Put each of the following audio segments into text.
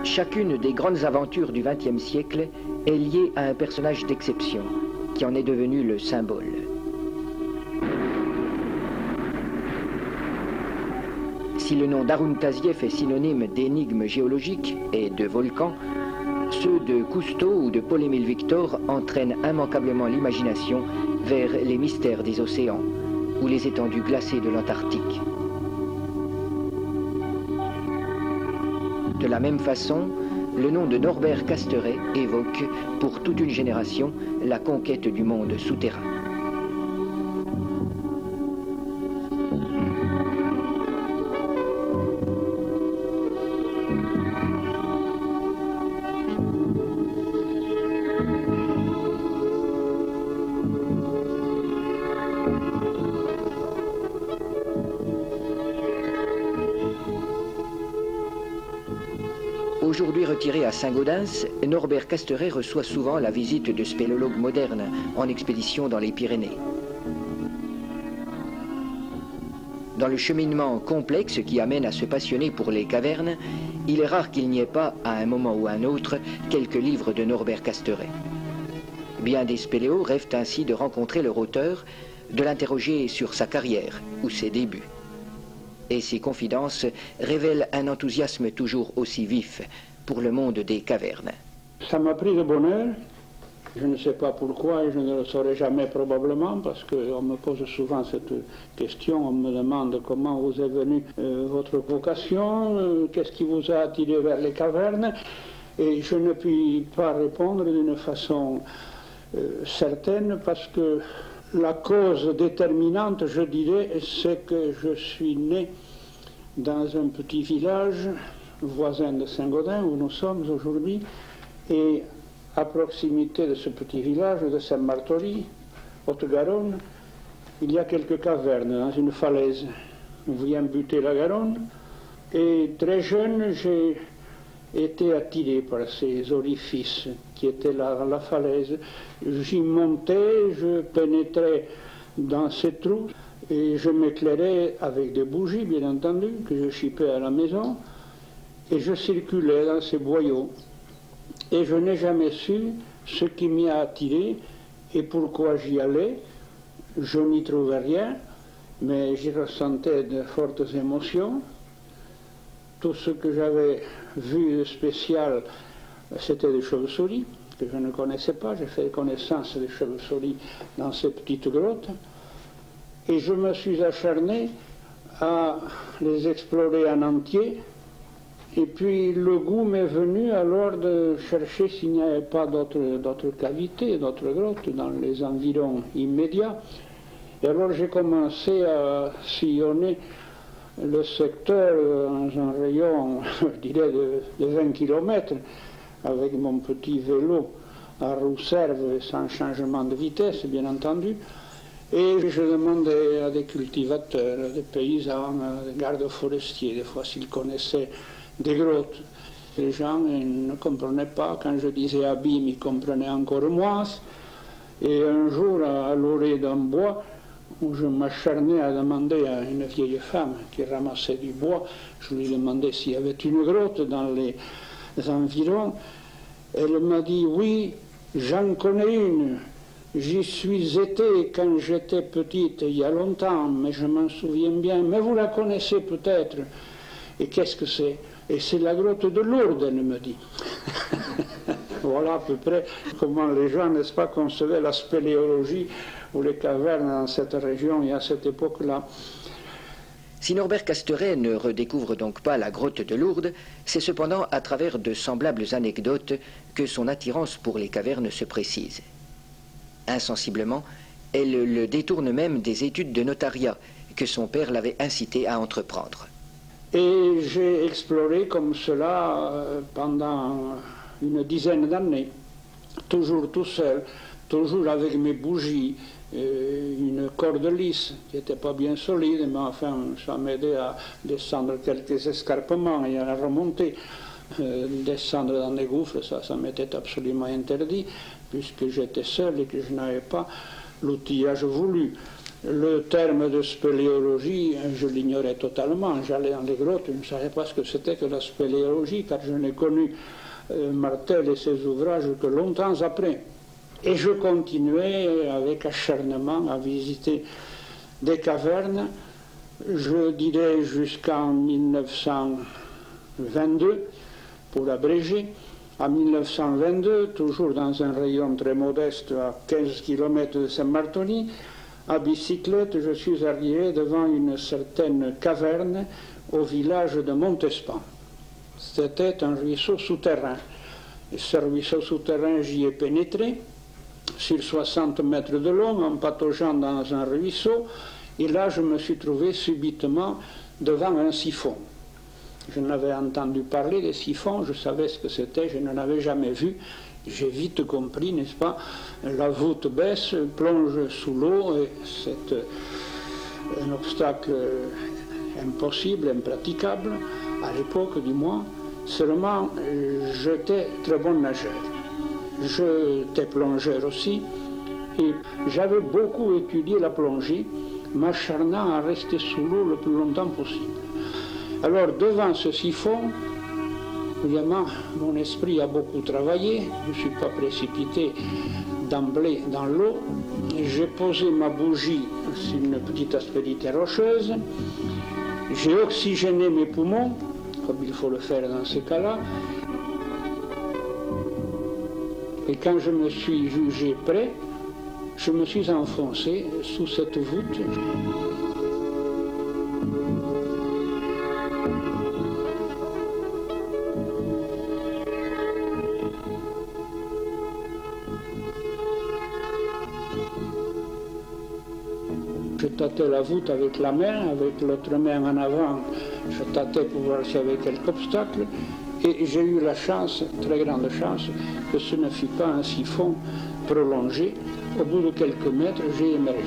Chacune des grandes aventures du XXe siècle est liée à un personnage d'exception, qui en est devenu le symbole. Si le nom d'Arun Taziev est synonyme d'énigmes géologiques et de volcans, ceux de Cousteau ou de Paul-Émile Victor entraînent immanquablement l'imagination vers les mystères des océans ou les étendues glacées de l'Antarctique. De la même façon, le nom de Norbert Casteret évoque, pour toute une génération, la conquête du monde souterrain. Aujourd'hui retiré à Saint-Gaudens, Norbert Casteret reçoit souvent la visite de spéléologues modernes en expédition dans les Pyrénées. Dans le cheminement complexe qui amène à se passionner pour les cavernes, il est rare qu'il n'y ait pas, à un moment ou à un autre, quelques livres de Norbert Casteret. Bien des spéléos rêvent ainsi de rencontrer leur auteur, de l'interroger sur sa carrière ou ses débuts. Et ses confidences révèlent un enthousiasme toujours aussi vif pour le monde des cavernes. Ça m'a pris de bonheur. Je ne sais pas pourquoi et je ne le saurai jamais probablement parce qu'on me pose souvent cette question. On me demande comment vous est venue votre vocation, qu'est-ce qui vous a attiré vers les cavernes. Et je ne puis pas répondre d'une façon certaine parce que la cause déterminante, je dirais, c'est que je suis né dans un petit village voisin de Saint-Gaudens, où nous sommes aujourd'hui, et à proximité de ce petit village de Saint-Martory, Haute-Garonne, il y a quelques cavernes dans une falaise. On vient buter la Garonne, et très jeune, j'ai été attiré par ces orifices qui étaient là dans la falaise. J'y montais, je pénétrais dans ces trous et je m'éclairais avec des bougies, bien entendu, que je chipais à la maison, et je circulais dans ces boyaux. Et je n'ai jamais su ce qui m'y a attiré et pourquoi j'y allais. Je n'y trouvais rien, mais j'y ressentais de fortes émotions. Tout ce que j'avais vu de spécial, c'était des chauves-souris, que je ne connaissais pas. J'ai fait connaissance des chauves-souris dans ces petites grottes. Et je me suis acharné à les explorer en entier. Et puis le goût m'est venu alors de chercher s'il n'y avait pas d'autres cavités, d'autres grottes dans les environs immédiats. Et alors j'ai commencé à sillonner le secteur dans un rayon, je dirais, de 20 km, avec mon petit vélo à roue serve, sans changement de vitesse, bien entendu. Et je demandais à des cultivateurs, à des paysans, à des gardes forestiers, des fois s'ils connaissaient des grottes. Les gens ne comprenaient pas. Quand je disais abîme, ils comprenaient encore moins. Et un jour, à l'orée d'un bois, où je m'acharnais à demander à une vieille femme qui ramassait du bois, je lui demandais s'il y avait une grotte dans les environs. Elle m'a dit oui, j'en connais une. J'y suis été quand j'étais petite, il y a longtemps, mais je m'en souviens bien. Mais vous la connaissez peut-être. Et qu'est-ce que c'est? Et c'est la grotte de Lourdes, elle me dit. Voilà à peu près comment les gens, n'est-ce pas, concevaient la spéléologie ou les cavernes dans cette région et à cette époque-là. Si Norbert Casteret ne redécouvre donc pas la grotte de Lourdes, c'est cependant à travers de semblables anecdotes que son attirance pour les cavernes se précise. Insensiblement, elle le détourne même des études de notariat que son père l'avait incité à entreprendre. Et j'ai exploré comme cela pendant une dizaine d'années, toujours tout seul, toujours avec mes bougies, une corde lisse qui n'était pas bien solide, mais enfin ça m'aidait à descendre quelques escarpements et à la remonter. Descendre dans des gouffres, ça m'était absolument interdit, puisque j'étais seul et que je n'avais pas l'outillage voulu. Le terme de spéléologie, je l'ignorais totalement. J'allais dans les grottes, je ne savais pas ce que c'était que la spéléologie, car je n'ai connu Martel et ses ouvrages que longtemps après. Et je continuais avec acharnement à visiter des cavernes, je dirais jusqu'en 1922, pour abréger. En 1922, toujours dans un rayon très modeste, à 15 km de Saint-Barthélemy, à bicyclette, je suis arrivé devant une certaine caverne au village de Montespan. C'était un ruisseau souterrain. Et ce ruisseau souterrain, j'y ai pénétré, sur 60 mètres de long, en pataugeant dans un ruisseau, et là je me suis trouvé subitement devant un siphon. Je n'avais entendu parler des siphons, je savais ce que c'était, je n'en avais jamais vu. J'ai vite compris, n'est-ce pas, la voûte baisse, plonge sous l'eau, et c'est un obstacle impossible, impraticable, à l'époque du moins. Seulement, j'étais très bon nageur. J'étais plongeur aussi, et j'avais beaucoup étudié la plongée, m'acharnant à rester sous l'eau le plus longtemps possible. Alors, devant ce siphon, évidemment, mon esprit a beaucoup travaillé, je ne suis pas précipité d'emblée dans l'eau. J'ai posé ma bougie sur une petite aspérité rocheuse, j'ai oxygéné mes poumons, comme il faut le faire dans ces cas-là, et quand je me suis jugé prêt, je me suis enfoncé sous cette voûte. Je tâtais la voûte avec la main, avec l'autre main en avant, je tâtais pour voir s'il y avait quelque obstacle, et j'ai eu la chance, très grande chance, que ce ne fut pas un siphon prolongé. Au bout de quelques mètres, j'ai émergé,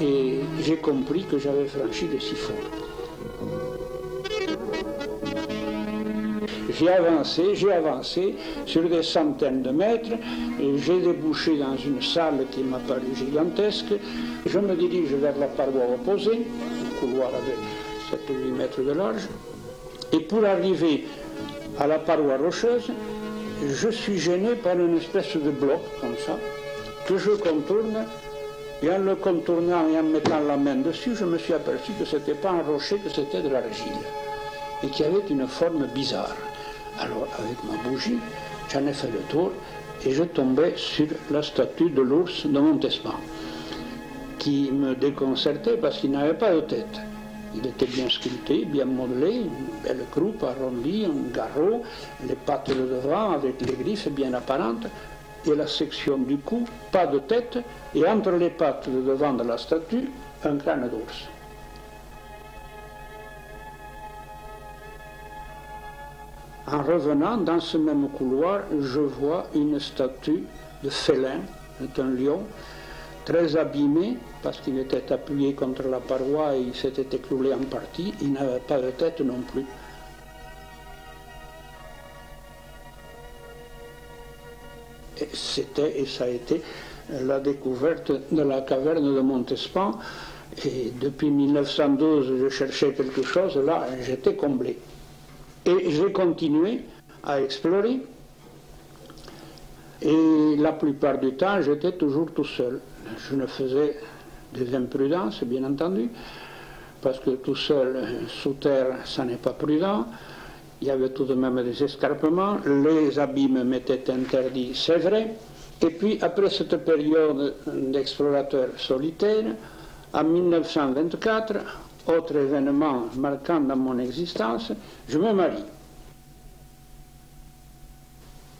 et j'ai compris que j'avais franchi le siphon. J'ai avancé sur des centaines de mètres, et j'ai débouché dans une salle qui m'a paru gigantesque. Je me dirige vers la paroi opposée, un couloir avec 7 ou 8 mètres de large, et pour arriver à la paroi rocheuse, je suis gêné par une espèce de bloc, comme ça, que je contourne, et en le contournant et en mettant la main dessus, je me suis aperçu que ce n'était pas un rocher, que c'était de l'argile, et qu'il y avait une forme bizarre. Alors, avec ma bougie, j'en ai fait le tour, et je tombais sur la statue de l'ours de Montespan, qui me déconcertait parce qu'il n'avait pas de tête. Il était bien sculpté, bien modelé, une belle croupe arrondie, un garrot, les pattes de devant avec les griffes bien apparentes, et la section du cou, pas de tête, et entre les pattes de devant de la statue, un crâne d'ours. En revenant dans ce même couloir, je vois une statue de félin, c'est un lion, très abîmé, parce qu'il était appuyé contre la paroi et il s'était écroulé en partie, il n'avait pas de tête non plus. Et ça a été la découverte de la caverne de Montespan, et depuis 1912, je cherchais quelque chose, là, j'étais comblé. Et j'ai continué à explorer, et la plupart du temps, j'étais toujours tout seul. Je ne faisais des imprudences, bien entendu, parce que tout seul, sous terre, ça n'est pas prudent. Il y avait tout de même des escarpements, les abîmes m'étaient interdits, c'est vrai. Et puis, après cette période d'explorateur solitaire, en 1924, autre événement marquant dans mon existence, je me marie.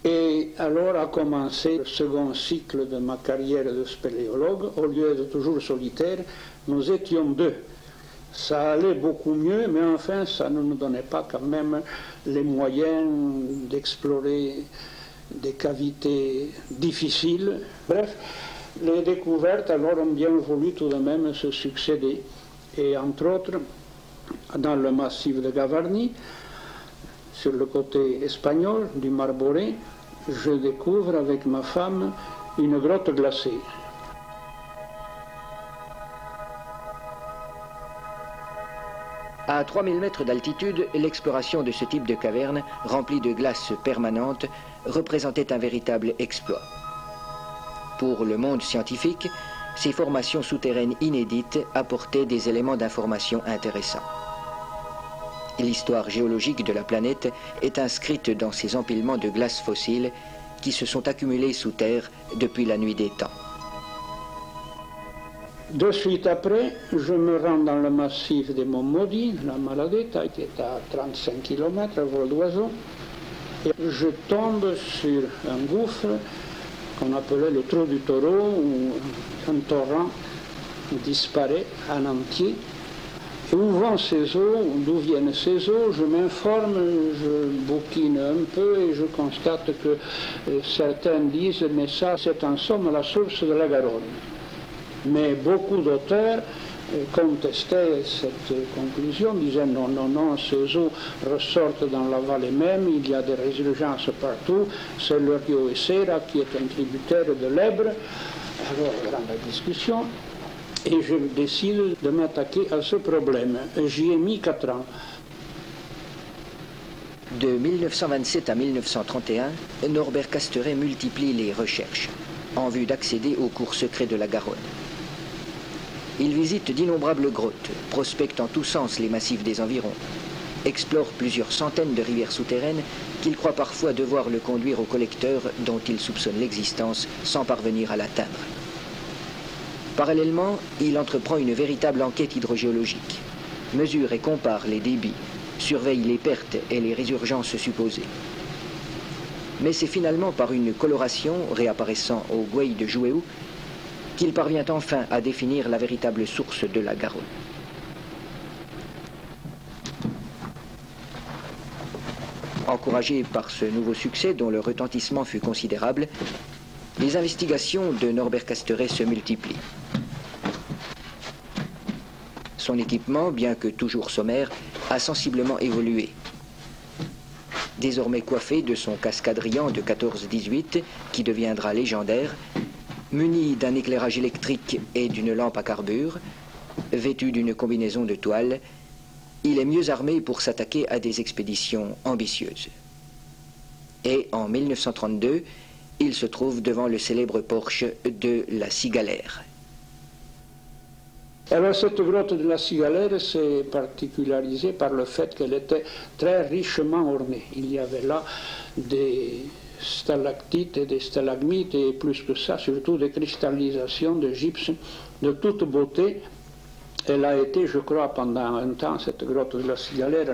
Et alors a commencé le second cycle de ma carrière de spéléologue. Au lieu de toujours solitaire, nous étions deux. Ça allait beaucoup mieux, mais enfin, ça ne nous donnait pas quand même les moyens d'explorer des cavités difficiles. Bref, les découvertes alors ont bien voulu tout de même se succéder. Et entre autres, dans le massif de Gavarnie, sur le côté espagnol du Marboré, je découvre avec ma femme une grotte glacée. À 3000 mètres d'altitude, l'exploration de ce type de caverne, remplie de glace permanente, représentait un véritable exploit. Pour le monde scientifique, ces formations souterraines inédites apportaient des éléments d'information intéressants. L'histoire géologique de la planète est inscrite dans ces empilements de glace fossile qui se sont accumulés sous terre depuis la nuit des temps. De suite après, je me rends dans le massif des Monts Maudits, la Maladetta, qui est à 35 km à vol d'oiseau, et je tombe sur un gouffre qu'on appelait le trou du taureau, où un torrent disparaît en entier. Et où vont ces eaux, d'où viennent ces eaux, je m'informe, je bouquine un peu et je constate que certains disent « mais ça c'est en somme la source de la Garonne ». Mais beaucoup d'auteurs contestaient cette conclusion, disaient non, non, non, ces eaux ressortent dans la vallée même, il y a des résurgences partout, c'est le Rio Essera qui est un tributaire de l'Èbre. Alors, grande discussion, et je décide de m'attaquer à ce problème. J'y ai mis 4 ans. De 1927 à 1931, Norbert Casteret multiplie les recherches en vue d'accéder aux cours secrets de la Garonne. Il visite d'innombrables grottes, prospecte en tous sens les massifs des environs, explore plusieurs centaines de rivières souterraines qu'il croit parfois devoir le conduire au collecteur dont il soupçonne l'existence sans parvenir à l'atteindre. Parallèlement, il entreprend une véritable enquête hydrogéologique, mesure et compare les débits, surveille les pertes et les résurgences supposées. Mais c'est finalement par une coloration réapparaissant au Gouey de Jouéou qu'il parvient enfin à définir la véritable source de la Garonne. Encouragé par ce nouveau succès dont le retentissement fut considérable, les investigations de Norbert Casteret se multiplient. Son équipement, bien que toujours sommaire, a sensiblement évolué. Désormais coiffé de son casque Adrian de 14-18, qui deviendra légendaire, muni d'un éclairage électrique et d'une lampe à carbure, vêtu d'une combinaison de toile, il est mieux armé pour s'attaquer à des expéditions ambitieuses. Et en 1932, il se trouve devant le célèbre porche de la Cigalaire. Alors cette grotte de la Cigalaire s'est particularisée par le fait qu'elle était très richement ornée. Il y avait là des stalactites et des stalagmites et plus que ça, surtout des cristallisations de gypse de toute beauté. Elle a été, je crois, pendant un temps, cette grotte de la Cigalaire,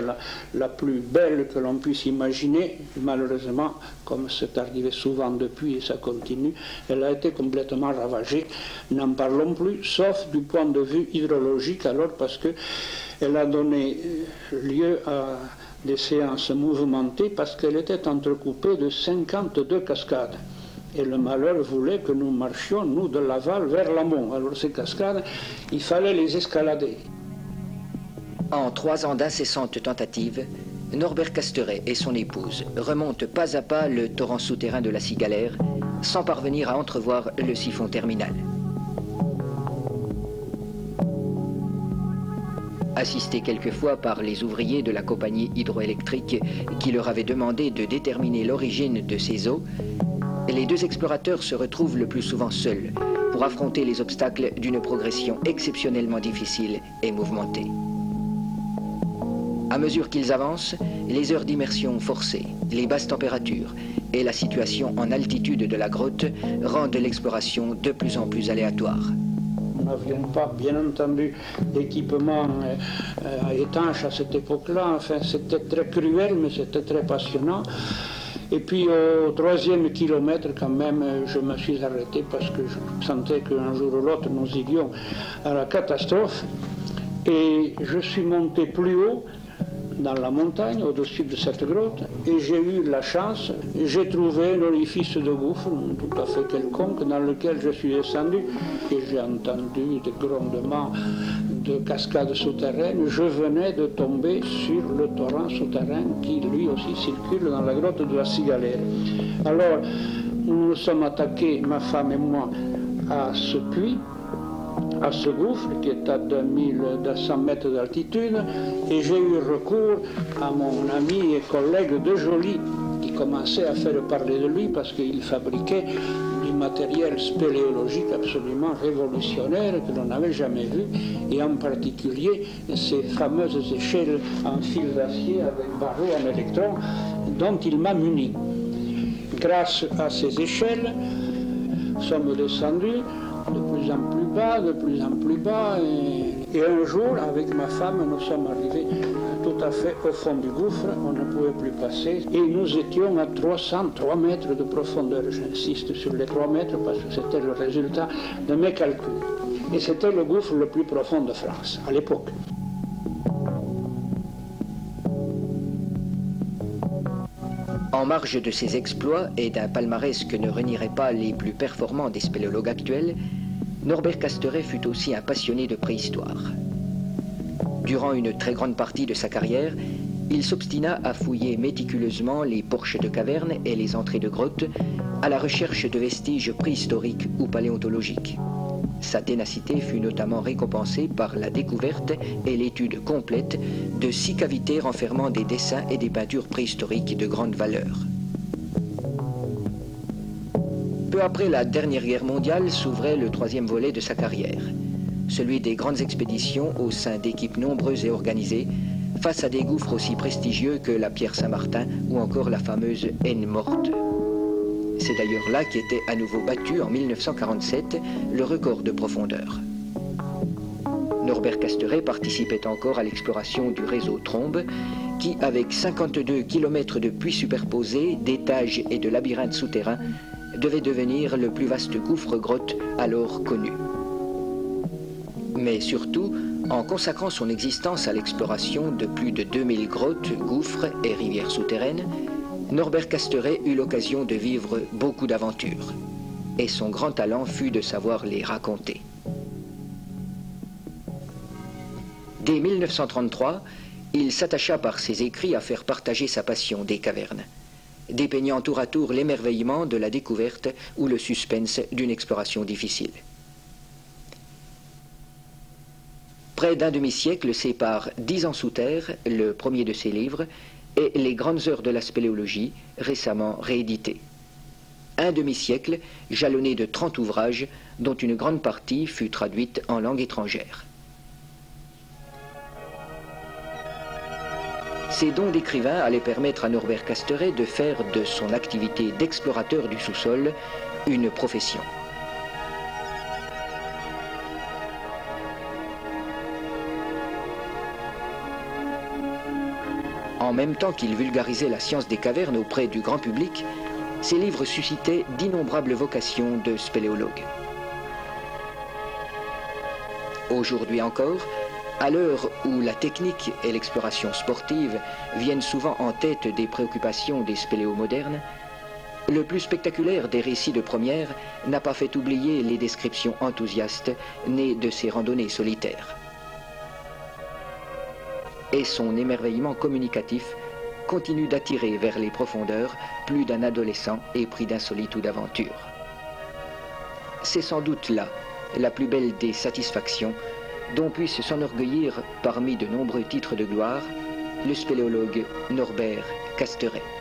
la plus belle que l'on puisse imaginer. Malheureusement, comme c'est arrivé souvent depuis et ça continue, elle a été complètement ravagée. N'en parlons plus, sauf du point de vue hydrologique, alors parce qu'elle a donné lieu à des séances mouvementées, parce qu'elle était entrecoupée de 52 cascades. Et le malheur voulait que nous marchions, nous, de l'aval vers l'amont. Alors ces cascades, il fallait les escalader. En 3 ans d'incessantes tentatives, Norbert Casteret et son épouse remontent pas à pas le torrent souterrain de la Cigalaire, sans parvenir à entrevoir le siphon terminal. Assistés quelquefois par les ouvriers de la compagnie hydroélectrique qui leur avaient demandé de déterminer l'origine de ces eaux, les 2 explorateurs se retrouvent le plus souvent seuls pour affronter les obstacles d'une progression exceptionnellement difficile et mouvementée. À mesure qu'ils avancent, les heures d'immersion forcées, les basses températures et la situation en altitude de la grotte rendent l'exploration de plus en plus aléatoire. Nous n'avions pas, bien entendu, d'équipement étanche à cette époque-là. Enfin, c'était très cruel, mais c'était très passionnant. Et puis au 3e kilomètre, quand même, je me suis arrêté parce que je sentais qu'un jour ou l'autre, nous irions à la catastrophe. Et je suis monté plus haut dans la montagne, au-dessus de cette grotte, et j'ai eu la chance, j'ai trouvé un orifice de gouffre tout à fait quelconque dans lequel je suis descendu, et j'ai entendu des grondements de cascades souterraines. Je venais de tomber sur le torrent souterrain qui lui aussi circule dans la grotte de la Cigalaire. Alors, nous nous sommes attaqués, ma femme et moi, à ce puits, à ce gouffre qui est à 2200 mètres d'altitude et j'ai eu recours à mon ami et collègue de Joly qui commençait à faire parler de lui parce qu'il fabriquait du matériel spéléologique absolument révolutionnaire que l'on n'avait jamais vu et en particulier ces fameuses échelles en fil d'acier avec barreaux en électrons dont il m'a muni. Grâce à ces échelles, nous sommes descendus de plus en plus bas, de plus en plus bas. Et un jour, avec ma femme, nous sommes arrivés tout à fait au fond du gouffre. On ne pouvait plus passer. Et nous étions à 303 mètres de profondeur. J'insiste sur les 3 mètres parce que c'était le résultat de mes calculs. Et c'était le gouffre le plus profond de France, à l'époque. En marge de ses exploits et d'un palmarès que ne renieraient pas les plus performants des spéléologues actuels, Norbert Casteret fut aussi un passionné de préhistoire. Durant une très grande partie de sa carrière, il s'obstina à fouiller méticuleusement les porches de cavernes et les entrées de grottes à la recherche de vestiges préhistoriques ou paléontologiques. Sa ténacité fut notamment récompensée par la découverte et l'étude complète de 6 cavités renfermant des dessins et des peintures préhistoriques de grande valeur. Peu après la dernière guerre mondiale s'ouvrait le 3e volet de sa carrière, celui des grandes expéditions au sein d'équipes nombreuses et organisées, face à des gouffres aussi prestigieux que la Pierre Saint-Martin ou encore la fameuse Haine Morte. C'est d'ailleurs là qu'était à nouveau battu en 1947 le record de profondeur. Norbert Casteret participait encore à l'exploration du réseau Trombe, qui, avec 52 km de puits superposés, d'étages et de labyrinthes souterrains, devait devenir le plus vaste gouffre-grotte alors connu. Mais surtout, en consacrant son existence à l'exploration de plus de 2000 grottes, gouffres et rivières souterraines, Norbert Casteret eut l'occasion de vivre beaucoup d'aventures, et son grand talent fut de savoir les raconter. Dès 1933, il s'attacha par ses écrits à faire partager sa passion des cavernes, dépeignant tour à tour l'émerveillement de la découverte ou le suspense d'une exploration difficile. Près d'un demi-siècle sépare 10 ans sous terre, le premier de ses livres, et Les grandes heures de la spéléologie, récemment réédité. Un demi-siècle jalonné de 30 ouvrages, dont une grande partie fut traduite en langue étrangère. Ces dons d'écrivain allaient permettre à Norbert Casteret de faire de son activité d'explorateur du sous-sol une profession. En même temps qu'il vulgarisait la science des cavernes auprès du grand public, ses livres suscitaient d'innombrables vocations de spéléologues. Aujourd'hui encore, à l'heure où la technique et l'exploration sportive viennent souvent en tête des préoccupations des spéléos modernes, le plus spectaculaire des récits de première n'a pas fait oublier les descriptions enthousiastes nées de ces randonnées solitaires. Et son émerveillement communicatif continue d'attirer vers les profondeurs plus d'un adolescent épris d'insolites ou d'aventures. C'est sans doute là la plus belle des satisfactions dont puisse s'enorgueillir parmi de nombreux titres de gloire le spéléologue Norbert Casteret.